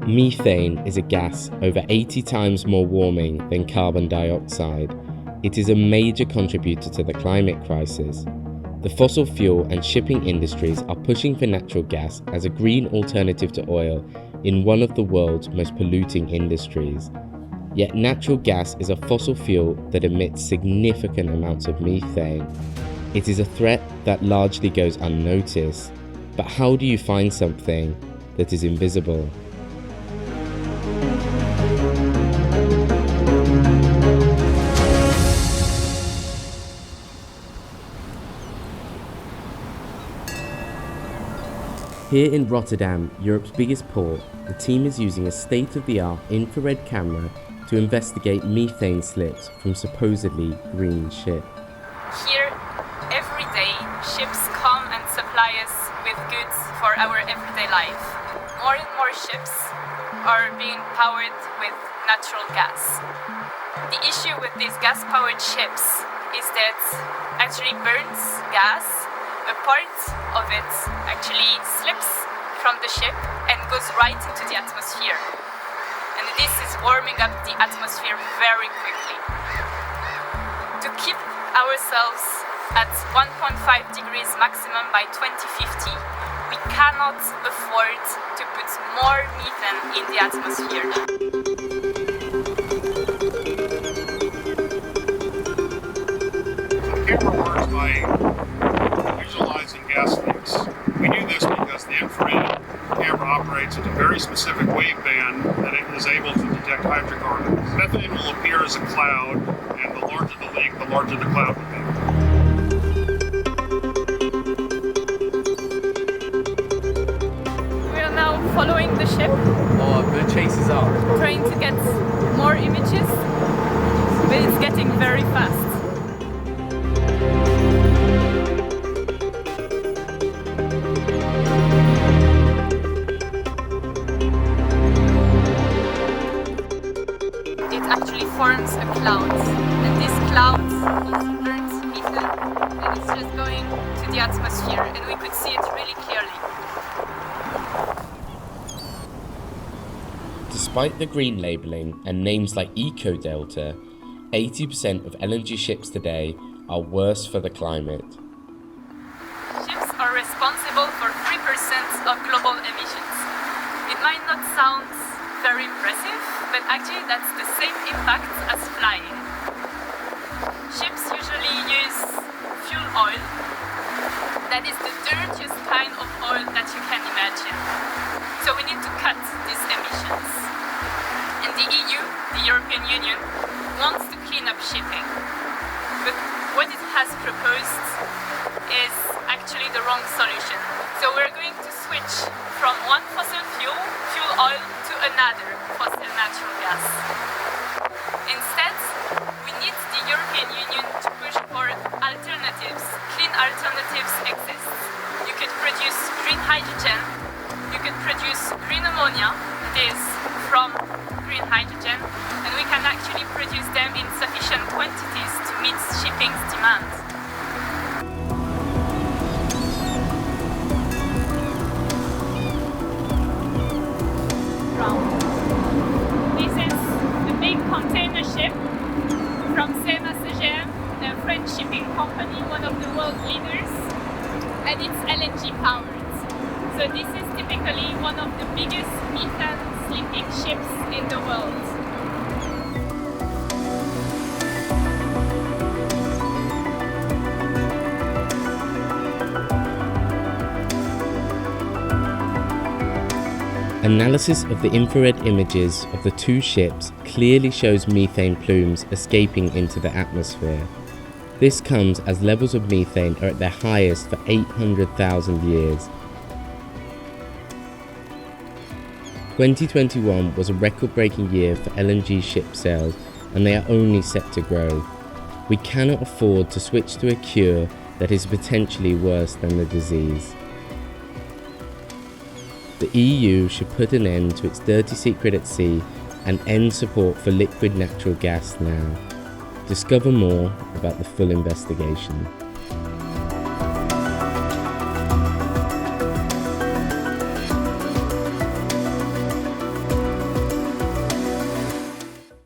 Methane is a gas over 80 times more warming than carbon dioxide. It is a major contributor to the climate crisis. The fossil fuel and shipping industries are pushing for natural gas as a green alternative to oil in one of the world's most polluting industries. Yet natural gas is a fossil fuel that emits significant amounts of methane. It is a threat that largely goes unnoticed. But how do you find something that is invisible? Here in Rotterdam, Europe's biggest port, the team is using a state-of-the-art infrared camera to investigate methane slips from supposedly green ships. Here, every day, ships come and supply us with goods for our everyday life. More and more ships are being powered with natural gas. The issue with these gas-powered ships is that actually burns gas. A part of it actually slips from the ship and goes right into the atmosphere. And this is warming up the atmosphere very quickly. To keep ourselves at 1.5 degrees maximum by 2050, we cannot afford to put more methane in the atmosphere. The camera works by visualizing gas leaks. We do this because the infrared camera operates at a very specific wave band that it is able to detect hydrocarbons. Methane will appear as a cloud, and the larger the leak, the larger the cloud will be. We are now following the ship. The chase is on. Trying to get more images, but it's getting very fast. Forms a cloud, and this cloud also burns methane, and it's just going to the atmosphere, and we could see it really clearly. Despite the green labelling and names like Eco-Delta, 80% of LNG ships today are worse for the climate. Ships are responsible for 3% of global emissions. It might not sound very impressive, but actually that's the same impact as flying. Ships usually use fuel oil. That is the dirtiest kind of oil that you can imagine. So we need to cut these emissions. And the EU, the European Union, wants to clean up shipping. But what it has proposed is actually the wrong solution. So we're going to switch from one fossil fuel oil, to another fossil natural gas. Instead, we need the European Union to push for alternatives. Clean alternatives exist. You could produce green hydrogen, you could produce green ammonia, that is from green hydrogen, and we can actually produce them in sufficient quantities to meet shipping's demand. This is the big container ship from CMA-CGM, a French shipping company, one of the world leaders, and it's LNG powered. So this is typically one of the biggest methane slipping ships in the world. Analysis of the infrared images of the two ships clearly shows methane plumes escaping into the atmosphere. This comes as levels of methane are at their highest for 800,000 years. 2021 was a record-breaking year for LNG ship sales, and they are only set to grow. We cannot afford to switch to a cure that is potentially worse than the disease. The EU should put an end to its dirty secret at sea and end support for liquid natural gas now. Discover more about the full investigation.